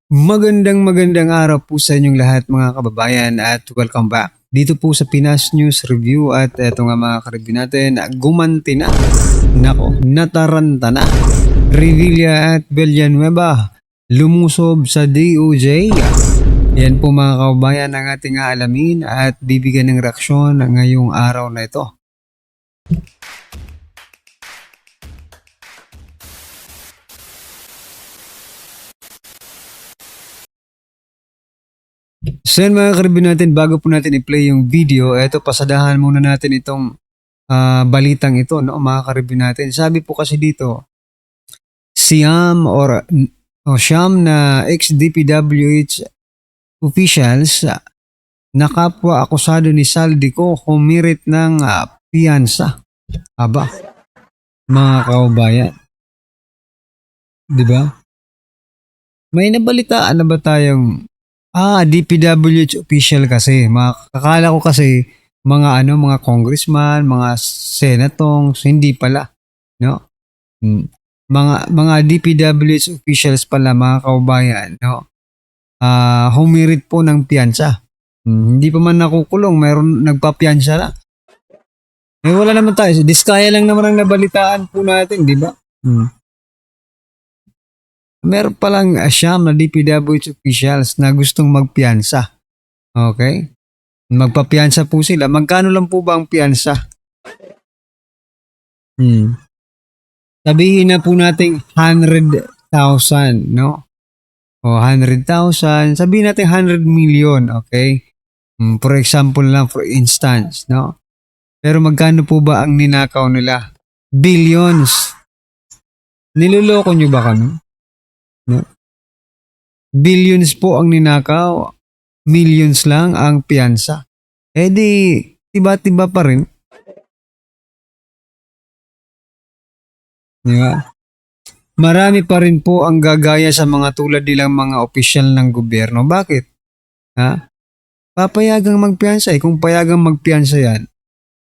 Magandang araw po sa inyong lahat mga kababayan at welcome back dito po sa Pinas News Review at eto nga mga ka-review natin, gumanti na, nako, nataranta na, Revilla at Villanueva lumusob sa DOJ. Yan po mga kababayan ang ating aalamin at bibigyan ng reaksyon ngayong araw na ito. So yan mga karibin natin, bago po natin i-play yung video, eto pasadahan muna natin itong balitang ito, no, mga karibin natin. Sabi po kasi dito, Siyam na ex-DPWH officials na kapwa akusado ni Saldico humirit ng piyansa. Aba, mga kababayan. Diba? May nabalitaan na ba tayong DPWH official kasi. Akala ko kasi mga congressman, mga senatong, hindi pala, no? Mga DPWH officials pala mga kababayan, no? Humirit po ng piyansa. Hindi pa man nakukulong, mayroon nagpapiyansa na. Wala naman tayo. Diskaya lang naman ang nabalitaan po natin, di ba? Meron palang siyam na DPWH officials na gustong magpiyansa. Okay? Magpapiyansa po sila. Magkano lang po ba ang piyansa? Sabihin na po natin 100,000, no? O 100,000. Sabihin natin 100 million, okay? For example lang, for instance, no? Pero magkano po ba ang ninakaw nila? Billions. Niloloko nyo ba kami? No? Billions po ang ninakaw, millions lang ang piyansa. Di, tiba-tiba pa rin. Diba? Marami pa rin po ang gagaya sa mga tulad nilang mga opisyal ng gobyerno. Bakit? Papayagang magpiyansa eh. Kung payagang magpiyansa yan,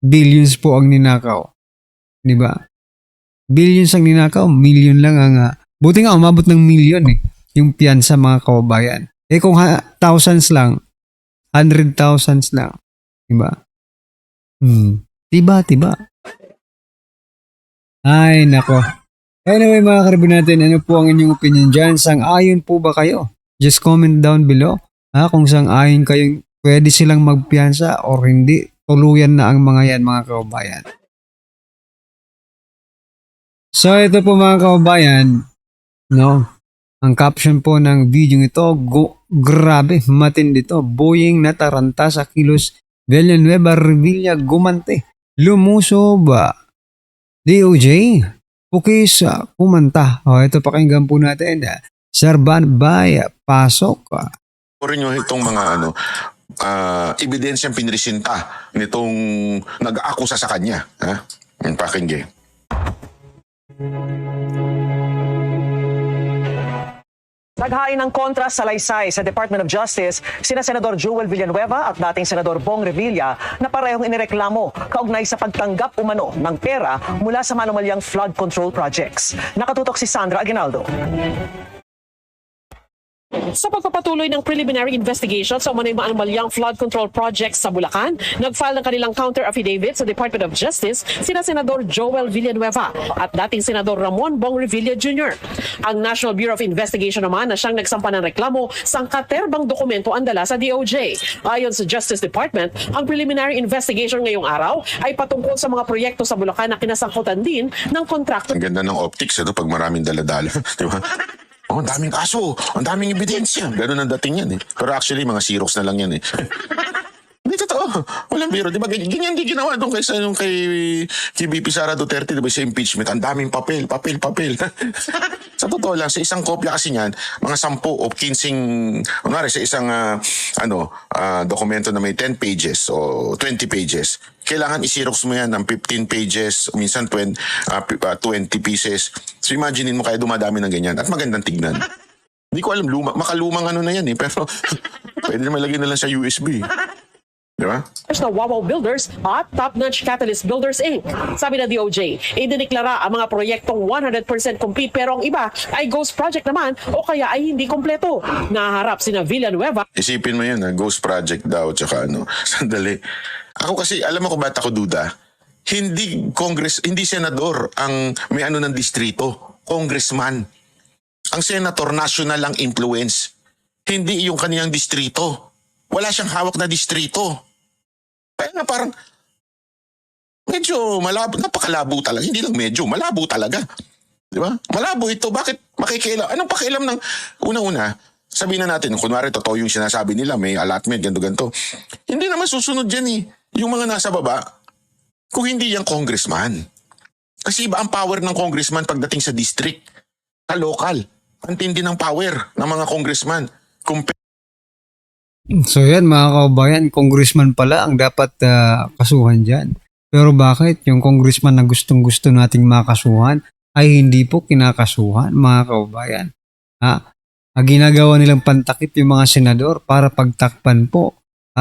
billions po ang ninakaw. Diba? Billions ang ninakaw, million lang ang buti nga, umabot ng million eh. Yung piyansa mga kababayan. Kung thousands lang, 100,000s lang. Diba? Tiba. Ay, nako. Anyway mga karibin natin, ano po ang inyong opinion dyan? Sang-ayon po ba kayo? Just comment down below. Kung sang-ayon kayo, pwede silang magpiyansa or hindi. Tuluyan na ang mga yan mga kababayan. So ito po mga kababayan, no? Ang caption po ng video ito, grabe, matindi to. Boying nataranta sa kilos Villanueva Revilla gumanti. Lumusob DOJ. Pukis kumanta. Ito pakinggan po natin. Serban by pasok. Rin nyo itong mga ebidensyang pinresinta nitong nag-akusa sa kanya. Pakinggan. Naghain ng kontra sa salaysay sa Department of Justice sina Senador Joel Villanueva at dating Senador Bong Revilla na parehong inireklamo kaugnay sa pagtanggap umano ng pera mula sa manumalyang flood control projects. Nakatutok si Sandra Aguinaldo. Sa pagpapatuloy ng preliminary investigation sa umano'y maanumalyang flood control projects sa Bulacan, nag-file ng kanilang counter-affidavit sa Department of Justice sina Senador Joel Villanueva at dating Senador Ramon Bong Revilla Jr. Ang National Bureau of Investigation naman na siyang nagsampa ng reklamo sang katerbang dokumento ang dala sa DOJ. Ayon sa Justice Department, ang preliminary investigation ngayong araw ay patungkol sa mga proyekto sa Bulacan na kinasangkutan din ng kontrakto. Ang ganda ng optics pag maraming daladala. Di ba? Ang daming kaso, ang daming ebidensya. Ganun ang dating yan eh. Pero actually, mga Xerox na lang yan eh. Hindi totoo. Walang biro. Di ba? Ganyan din ginawa doon kay VP Sara Duterte, di ba, sa impeachment. Ang daming papel. Sa totoo lang, sa isang kopya kasi niyan, mga 10 o 15, kunwari sa isang dokumento na may 10 pages o 20 pages, kailangan i-xerox mo yan ng 15 pages, minsan 20 pieces. So imaginein mo kaya dumadami ng ganyan at magandang tignan. Hindi ko alam, makalumang na yan eh, pero pwede naman lagyan na lang sa USB. Di ba? na Wawaw Builders at Top Notch Catalyst Builders Inc. Sabi ng DOJ, idineklara ang mga proyektong 100% complete pero ang iba ay ghost project naman o kaya ay hindi kompleto. Naharap sina Villanueva Isipin mo yun, ghost project daw, tsaka ano. Sandali. Ako kasi, alam mo kung ba't ako duda? Hindi senador ang may ano ng distrito. Congressman. Ang senator, national ang influence. Hindi yung kaniyang distrito. Wala siyang hawak na distrito. Kaya nga parang, medyo malabo, napakalabo talaga. Hindi lang medyo, malabo talaga. Di ba? Malabo ito. Bakit makikialam? Anong pakialam ng una-una? Sabihin na natin, kunwari totoo yung sinasabi nila, may allotment, ganto-ganto. Hindi naman susunod dyan eh. Yung mga nasa baba, kung hindi yung congressman. Kasi iba ang power ng congressman pagdating sa district, sa local. Ang tindi ng power ng mga congressman. So yan mga kababayan, congressman pala ang dapat kasuhan dyan. Pero bakit yung congressman na gustong-gusto nating makasuhan ay hindi po kinakasuhan mga kababayan? Ginagawa nilang pantakip yung mga senador para pagtakpan po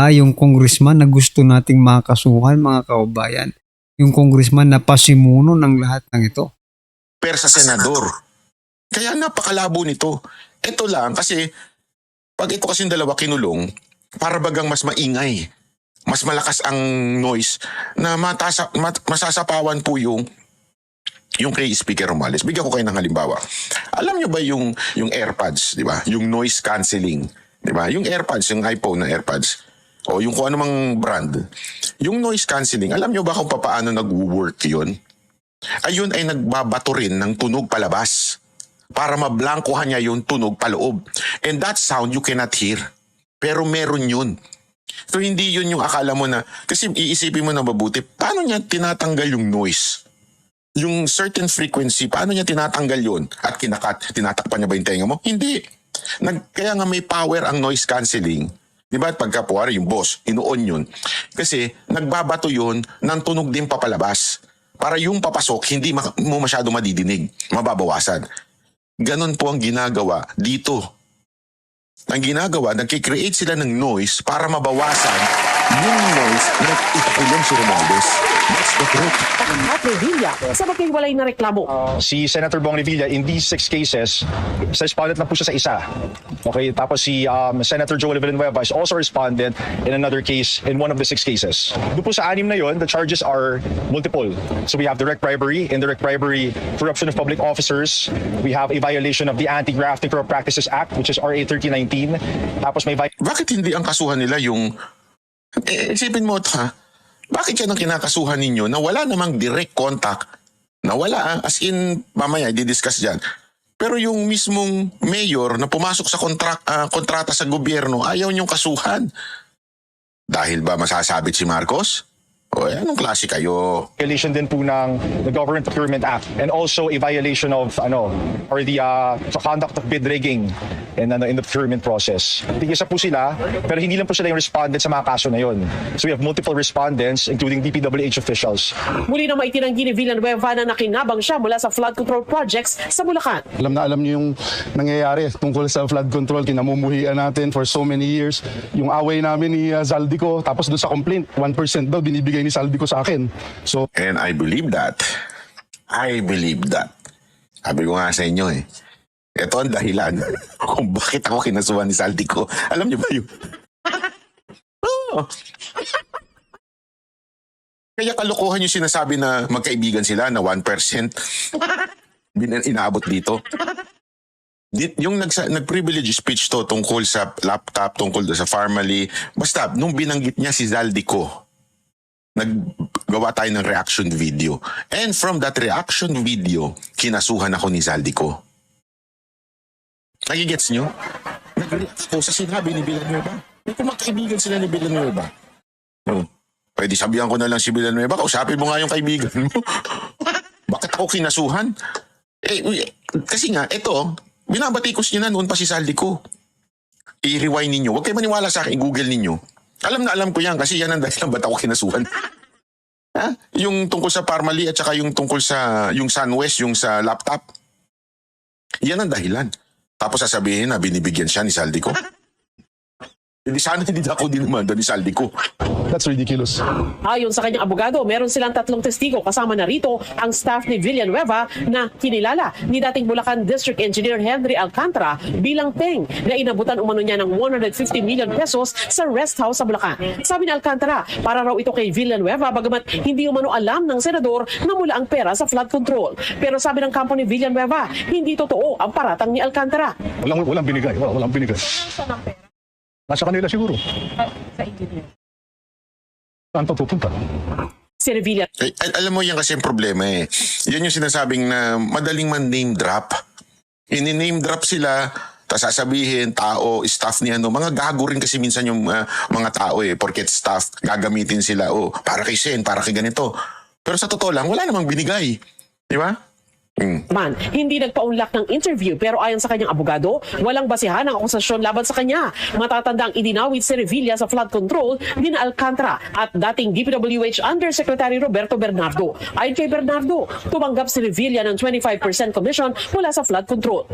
yung congressman na gusto nating makasuhan mga kababayan. Yung congressman na pasimuno ng lahat ng ito. Sa senador. Kaya napakalabo nito. Ito lang kasi pag ito kasing dalawa kinulong, para bagang mas maingay. Mas malakas ang noise na masasapawan po yung kay Speaker Romales. Bigyan ko kayo ng halimbawa. Alam nyo ba yung AirPods, di ba? Yung noise cancelling, di ba? Yung AirPods, yung iPhone na AirPods, o yung kung anumang brand. Yung noise cancelling, alam nyo ba kung paano nag-work yun? Ayun ay nagbabato rin ng tunog palabas para mablangkohan niya yung tunog paloob. And that sound you cannot hear. Pero meron yun. So hindi yun yung akala mo na, kasi iisipin mo na mabuti, paano niya tinatanggal yung noise? Yung certain frequency, paano niya tinatanggal yun? At tinatakpan niya ba yung tenga mo? Hindi. Kaya nga may power ang noise cancelling. Di ba? Pagka puwari yung boss, inuon yun. Kasi nagbabato yun ng tunog din papalabas. Para yung papasok, hindi mo masyado madidinig. Mababawasan. Ganon po ang ginagawa dito. Ang ginagawa, nagkikreate sila ng noise para mabawasan yung noise na itakulong si Romualdez. That's the truth. at Revilla sa magkahiwalay na reklamo. Si Senator Bong Revilla, in these 6 cases, sa respondent na po siya sa isa. Okay, tapos si Senator Joel Villanueva is also respondent in another case in one of the 6 cases. Doon po sa 6 na yon, the charges are multiple. So we have direct bribery, indirect bribery, corruption of public officers. We have a violation of the Anti-Grafting Corrupt Practices Act, which is RA 3019. Tapos may Bakit hindi ang kasuhan nila yung... isipin mo ito ha, bakit yan ang kinakasuhan ninyo na wala namang direct contact, na wala as in, mamaya i-discuss dyan. Pero yung mismong mayor na pumasok sa kontrata sa gobyerno, ayaw niyong kasuhan. Dahil ba masasabit si Marcos? O anong klase kayo? violation din po ng the Government Procurement Act and also a violation of or the conduct of bid rigging in the procurement process. Tigisa po sila, pero hindi lang po sila yung respondent sa mga kaso na yon. So we have multiple respondents including DPWH officials. Muli na maitinanggi ni Villanueva na nakinabang siya mula sa flood control projects sa Bulacan. Alam niyo yung nangyayari tungkol sa flood control, kinamumuhian natin for so many years. Yung away namin ni Zaldico, tapos doon sa complaint, 1% daw binibigay ni Zaldico sa akin. So, And I believe that. I believe that. Sabi ko nga sa inyo ito ang dahilan kung bakit ako kinasuhan ni Zaldico. Alam niyo ba yun? Oo. Kaya kalokohan yung sinasabi na magkaibigan sila na 1% inaabot dito. Yung nag-privilege speech to tungkol sa laptop, tungkol sa family. Basta, nung binanggit niya si Zaldico, naggawa tayo ng reaction video. And from that reaction video, kinasuhan ako ni Zaldico. Nagigets nyo? Nag-react ako sa sinabi ni Villanueva. Kung magkaibigan sila ni Villanueva. Pwede sabihan ko na lang si Villanueva, kausapin mo nga yung kaibigan mo. Bakit ako kinasuhan? Kasi nga, ito, binabatikos niyo na noon pa si Zaldico. I-rewind ninyo. Huwag kayo maniwala sa akin, i-google ninyo. Alam na alam ko yan kasi yan ang dahilan ba't ako kinasuhan. Yung tungkol sa Parmali at saka yung tungkol sa yung SunWest, yung sa laptop. Yan ang dahilan. Tapos sasabihin na binibigyan siya ni Zaldico. Hindi sana hindi ako dinumanda ni Saldico. That's ridiculous. Ayon sa kanyang abogado, meron silang 3 testigo kasama na rito ang staff ni Villanueva na kinilala ni dating Bulacan District Engineer Henry Alcantara bilang Teng na inabutan umano niya ng 150 million pesos sa rest house sa Bulacan. Sabi ni Alcantara, para raw ito kay Villanueva bagamat hindi umano alam ng senador na mula ang pera sa flood control. Pero sabi ng kampo ni Villanueva, hindi totoo ang paratang ni Alcantara. Walang binigay. Walang binigay. Nasa kanila siguro. Saan pa pupunta? Si Revilla Alam mo yan kasi yung problema eh. Yan yung sinasabing na madaling man name drop. Ini-name drop sila, tapos sasabihin, tao, staff ni ano. Mga gago rin kasi minsan yung mga tao eh. Porket staff, gagamitin sila. Oh, para kay Sen, para kay ganito. Pero sa totoo lang, wala namang binigay. Di ba? man, hindi nagpaunlak ng interview pero ayon sa kanyang abogado, walang basihan ang akusasyon laban sa kanya. Matatandang idinawit si Revilla sa flood control ni na Alcantara at dating DPWH Undersecretary Roberto Bernardo. Ayon kay Bernardo, tumanggap si Revilla ng 25% commission mula sa flood control.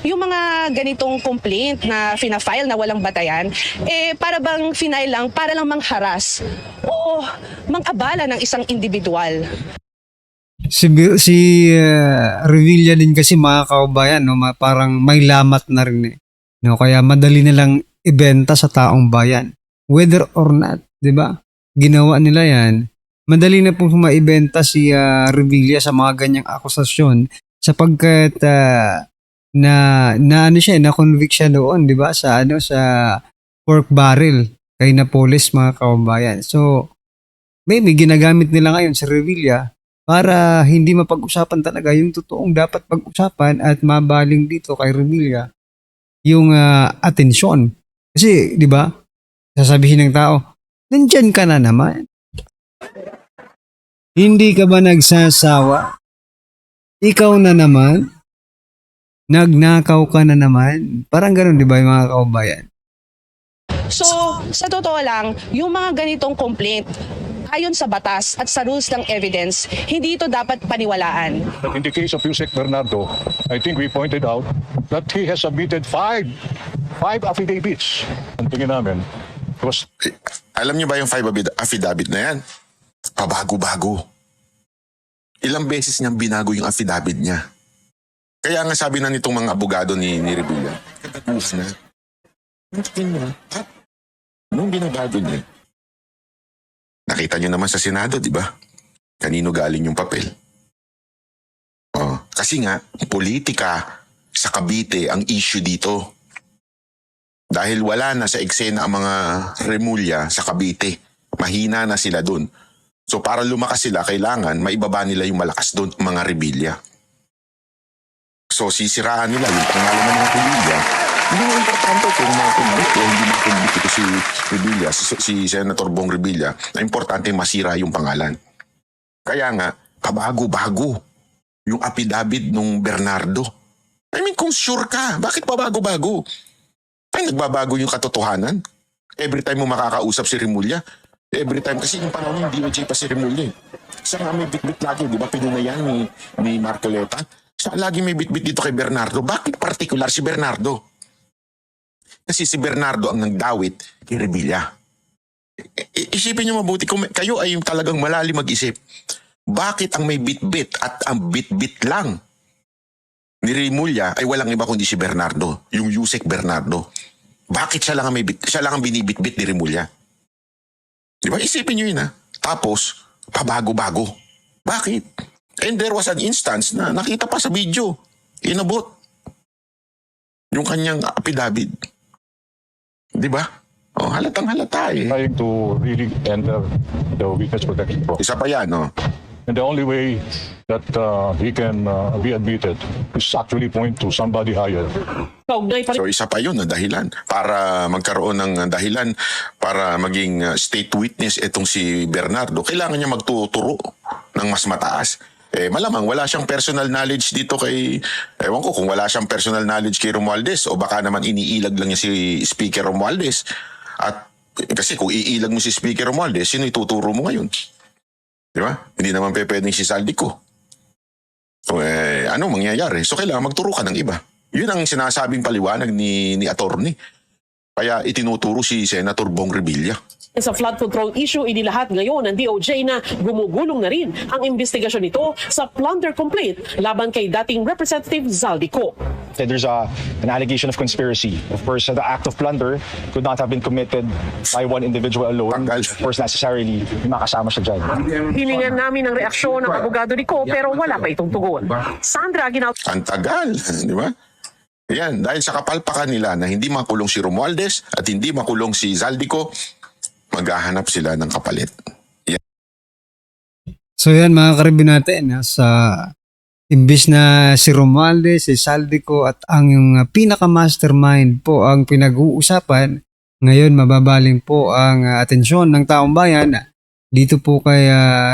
Yung mga ganitong complaint na fina-file na walang batayan, para bang final lang, para lang mangharas o mangabala ng isang individual. Si Revilla din kasi mga kaubayan, no, parang may lamat na rin eh. No, kaya madali nilang ibenta sa taong bayan. Whether or not, 'di ba? Ginawa nila 'yan. Madali na pong maibenta si Revilla sa mga ganyang akusasyon sapagkat na ano siya, na convict siya doon, 'di ba? Sa pork barrel kay Napoles mga kaubayan. So maybe ginagamit nila ngayon si Revilla para hindi mapag-usapan talaga yung totoong dapat pag-usapan at mabaling dito kay Revilla yung atensyon. Kasi, di ba, sasabihin ng tao, nandyan ka na naman. Hindi ka ba nagsasawa? Ikaw na naman? Nagnakaw ka na naman? Parang ganun, di ba, yung mga kaubayan? So, sa totoo lang, yung mga ganitong complaint, ayon sa batas at sa rules ng evidence, hindi ito dapat paniwalaan. But in the case of Yusek Bernardo, I think we pointed out that he has submitted five affidavits. Ang tingin namin was Alam niyo ba yung 5 affidavit na yan? Pabago-bago. Ilang beses niyang binago yung affidavit niya. Kaya nga sabi na nitong mga abogado ni Revilla, katapusan na. Tingin mo, nung binabago niya, nakita niyo naman sa Senado, di ba? Kanino galing yung papel? Oh, kasi nga, politika sa Cavite ang issue dito. Dahil wala na sa eksena ang mga Remulla sa Cavite. Mahina na sila dun. So para lumakas sila, kailangan maibaba nila yung malakas dun, mga Revilla. So sisiraan nila yung pangalan ng mga Revilla. Hindi mo importante kung mga kumbit o hindi makumbit ito si Revilla, si Senator Bong Revilla, na importante masira yung pangalan. Kaya nga, pabago-bago yung affidavit nung Bernardo. I mean, kung sure ka, bakit pabago-bago? Ay, nagbabago yung katotohanan. Every time mo makakausap si Remulla, every time, kasi yung panahon yung DOJ pa si Remulla eh. Siya nga may bit-bit lagi, di ba? Pinunayan ni Marcoleta. Siya lagi may bit-bit dito kay Bernardo. Bakit particular si Bernardo? Kasi si Bernardo ang nagdawit kay Revilla. Isipin niyo mabuti, kung kayo ay talagang malalim mag-isip, bakit ang may bit-bit at ang bit-bit lang ni Remulla ay walang iba kundi si Bernardo, yung Yusek Bernardo? Bakit siya lang ang siya lang ang binibit-bit ni Remulla? Di ba? Isipin niyo yun ha. Tapos, pabago-bago. Bakit? And there was an instance na nakita pa sa video, inabot yung kanyang affidavit. Di ba? Oh, halatang halata eh. trying to really enter the witness protection process. Isa pa yan, no? And the only way that he can be admitted is actually point to somebody higher. Kaugnay pa rin So isa pa yun na dahilan para magkaroon ng dahilan para maging state witness itong si Bernardo. Kailangan niya magtuturo ng mas mataas. Malamang wala siyang personal knowledge dito kay, ewan ko kung wala siyang personal knowledge kay Romualdez o baka naman iniilag lang niya si Speaker Romualdez. At kasi kung iilag mo si Speaker Romualdez, sino ituturo mo ngayon? Di ba? Hindi naman pwedeng si Saldico. So ano mangyayari? So kailangan magturo ka ng iba. Yun ang sinasabing paliwanag ni attorney. Kaya itinuturo si Senator Bong Revilla. Sa flood control issue, inilahat ngayon ng DOJ na gumugulong na rin ang investigasyon nito sa plunder complaint laban kay dating Representative Zaldico. There's an allegation of conspiracy. Of course, the act of plunder could not have been committed by one individual alone. Tanggal. Of course, necessarily, may makasama siya dyan. Hilingan namin ng reaksyon ng abogado ni Ko pero wala pa itong tugon. Sandra Aguinaldo. Ang tagal, di ba? Yan, dahil sa kapalpakan nila na hindi makulong si Romualdez at hindi makulong si Zaldico, maghahanap sila ng kapalit. So yan mga karibin natin, sa imbis na si Romualdez, si Zaldico at ang yung pinaka-mastermind po ang pinag-uusapan, ngayon mababaling po ang atensyon ng taong bayan dito po kay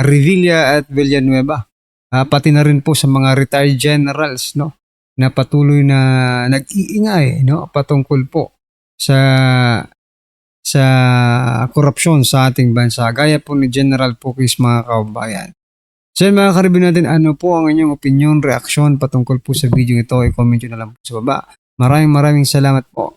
Revilla at Villanueva. Pati na rin po sa mga retired generals, no, na patuloy na nag-iingay, no, patungkol po sa korupsyon sa ating bansa, gaya po ni General Pukis, mga kababayan. So yun, mga karibin natin, ano po ang inyong opinion, reaksyon patungkol po sa video ito, i-comment nyo na lang po sa baba. Maraming salamat po.